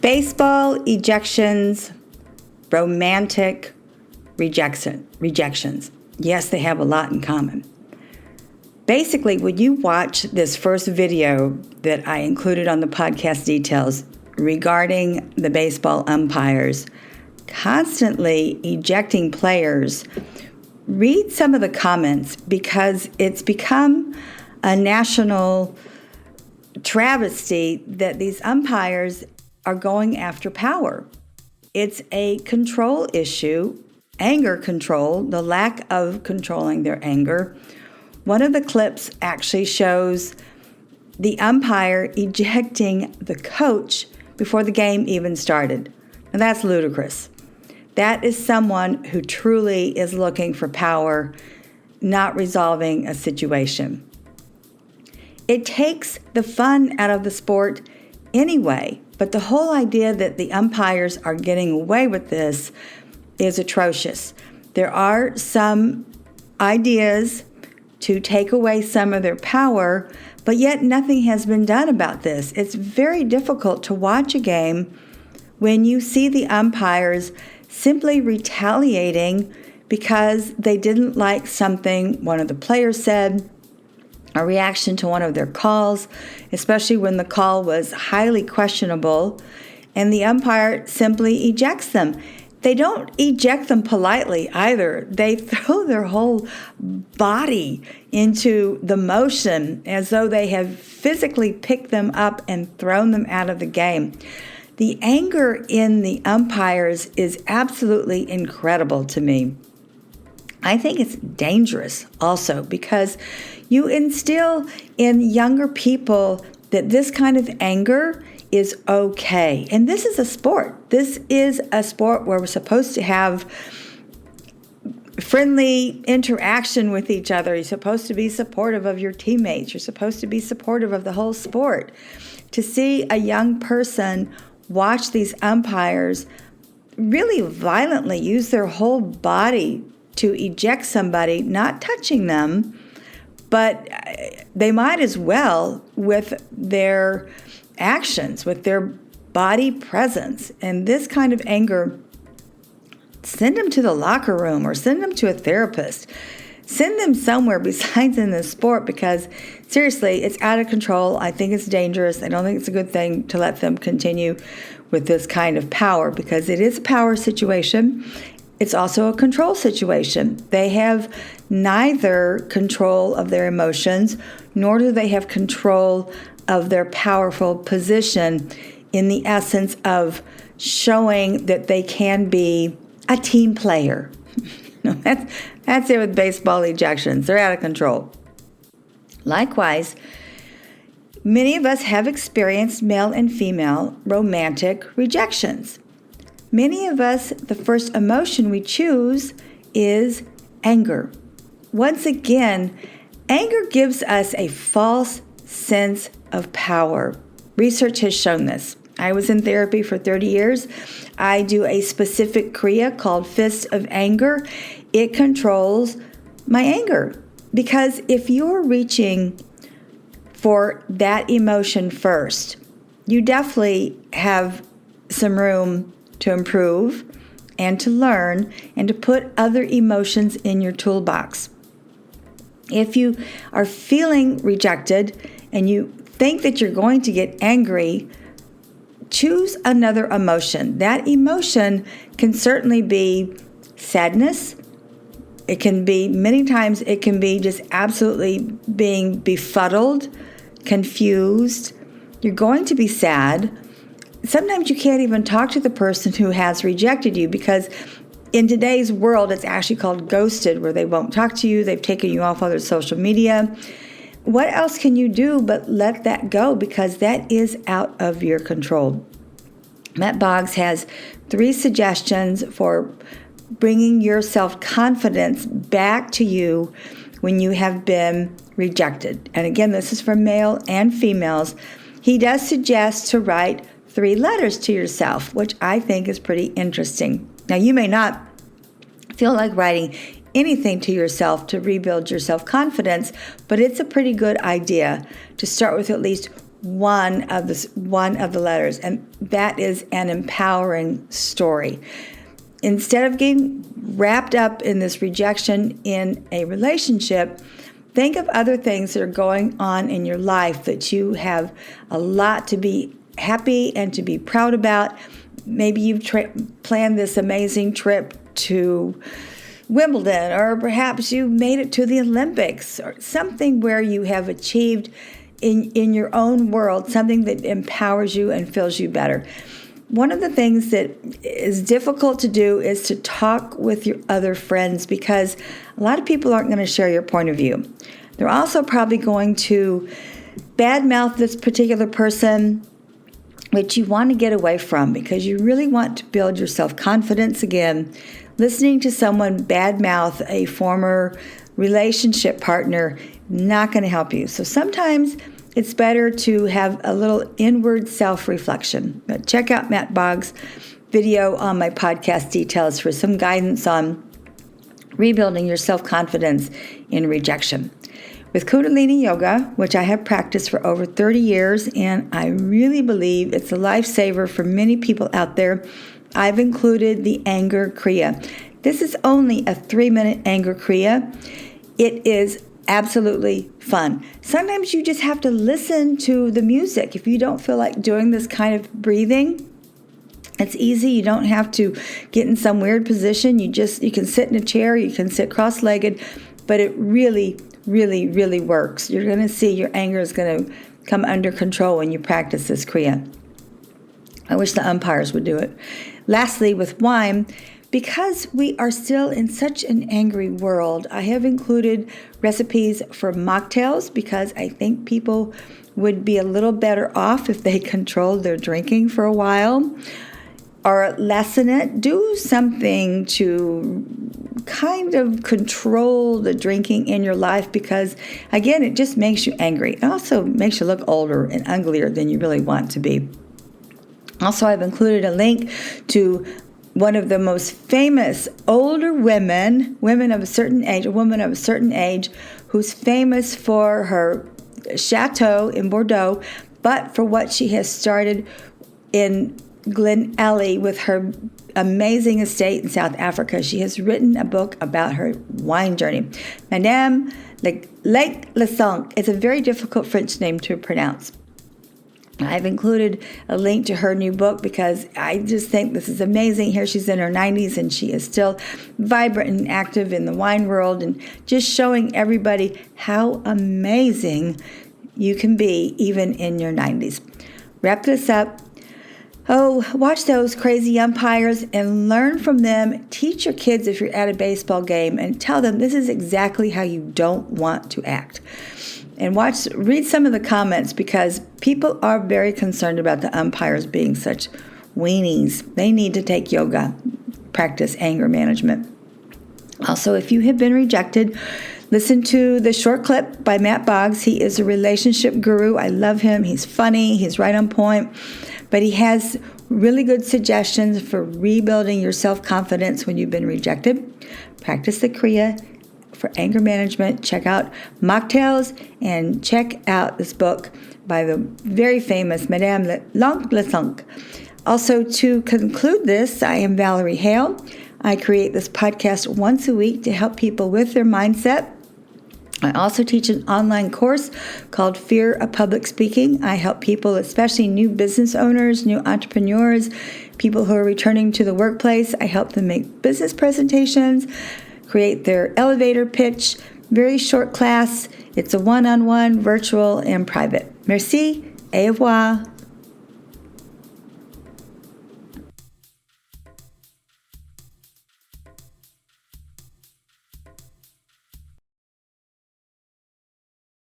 Baseball ejections, romantic rejections. Yes, they have a lot in common. Basically, when you watch this first video that I included on the podcast details regarding the baseball umpires constantly ejecting players, read some of the comments because it's become a national travesty that these umpires are going after power. It's a control issue, anger control, the lack of controlling their anger. One of the clips actually shows the umpire ejecting the coach before the game even started. And that's ludicrous. That is someone who truly is looking for power, not resolving a situation. It takes the fun out of the sport anyway, but the whole idea that the umpires are getting away with this is atrocious. There are some ideas to take away some of their power, but yet nothing has been done about this. It's very difficult to watch a game when you see the umpires simply retaliating because they didn't like something one of the players said, a reaction to one of their calls, especially when the call was highly questionable, and the umpire simply ejects them. They don't eject them politely either. They throw their whole body into the motion as though they have physically picked them up and thrown them out of the game. The anger in the umpires is absolutely incredible to me. I think it's dangerous also because you instill in younger people that this kind of anger is okay. And this is a sport. This is a sport where we're supposed to have friendly interaction with each other. You're supposed to be supportive of your teammates. You're supposed to be supportive of the whole sport. To see a young person watch these umpires really violently use their whole body to eject somebody, not touching them, but they might as well with their actions, with their body presence. And this kind of anger, send them to the locker room or send them to a therapist. Send them somewhere besides in this sport because, seriously, it's out of control. I think it's dangerous. I don't think it's a good thing to let them continue with this kind of power because it is a power situation. It's also a control situation. They have neither control of their emotions, nor do they have control of their powerful position in the essence of showing that they can be a team player. That's it with baseball ejections. They're out of control. Likewise, many of us have experienced male and female romantic rejections. Many of us, the first emotion we choose is anger. Once again, anger gives us a false sense of power. Research has shown this. I was in therapy for 30 years. I do a specific Kriya called Fist of Anger. It controls my anger because if you're reaching for that emotion first, you definitely have some room to improve and to learn and to put other emotions in your toolbox. If you are feeling rejected and you think that you're going to get angry, choose another emotion. That emotion can certainly be sadness. It can be, many times, it can be just absolutely being befuddled, confused. You're going to be sad. Sometimes you can't even talk to the person who has rejected you because in today's world, it's actually called ghosted, where they won't talk to you. They've taken you off other social media. What else can you do but let that go because that is out of your control? Matt Boggs has 3 suggestions for bringing your self-confidence back to you when you have been rejected. And again, this is for male and females. He does suggest to write 3 letters to yourself, which I think is pretty interesting. Now, you may not feel like writing anything to yourself to rebuild your self-confidence, but it's a pretty good idea to start with at least one of the letters, and that is an empowering story. Instead of getting wrapped up in this rejection in a relationship, think of other things that are going on in your life that you have a lot to be happy and to be proud about. Maybe you've planned this amazing trip to Wimbledon, or perhaps you made it to the Olympics, or something where you have achieved in your own world something that empowers you and fills you better. One of the things that is difficult to do is to talk with your other friends, because a lot of people aren't going to share your point of view. They're also probably going to badmouth this particular person, which you want to get away from because you really want to build your self-confidence again. Listening to someone badmouth a former relationship partner, not going to help you. So sometimes it's better to have a little inward self-reflection. But check out Matt Boggs' video on my podcast details for some guidance on rebuilding your self-confidence in rejection. With Kundalini Yoga, which I have practiced for over 30 years, and I really believe it's a lifesaver for many people out there, I've included the Anger Kriya. This is only a 3-minute Anger Kriya. It is absolutely fun. Sometimes you just have to listen to the music. If you don't feel like doing this kind of breathing, it's easy. You don't have to get in some weird position. You can sit in a chair, you can sit cross-legged, but it really works. You're going to see your anger is going to come under control when you practice this Kriya. I wish the umpires would do it. Lastly, with wine, because we are still in such an angry world, I have included recipes for mocktails because I think people would be a little better off if they controlled their drinking for a while, or lessen it. Do something to kind of control the drinking in your life because, again, it just makes you angry. It also makes you look older and uglier than you really want to be. Also, I've included a link to one of the most famous older women of a certain age, who's famous for her chateau in Bordeaux, but for what she has started in Glen Elly with her amazing estate in South Africa. She has written a book about her wine journey. Madame Lesong. It's a very difficult French name to pronounce. I've included a link to her new book because I just think this is amazing. Here she's in her 90s and she is still vibrant and active in the wine world and just showing everybody how amazing you can be even in your 90s. Wrap this up. Watch those crazy umpires and learn from them. Teach your kids if you're at a baseball game and tell them this is exactly how you don't want to act. And read some of the comments because people are very concerned about the umpires being such weenies. They need to take yoga, practice anger management. Also, if you have been rejected, listen to the short clip by Matt Boggs. He is a relationship guru. I love him. He's funny. He's right on point. But he has really good suggestions for rebuilding your self-confidence when you've been rejected. Practice the Kriya for anger management. Check out mocktails and check out this book by the very famous Madame Lesong. Also, to conclude this, I am Valerie Hale. I create this podcast once a week to help people with their mindset. I also teach an online course called Fear of Public Speaking. I help people, especially new business owners, new entrepreneurs, people who are returning to the workplace. I help them make business presentations, create their elevator pitch. Very short class. It's a one-on-one, virtual, and private. Merci. Au revoir.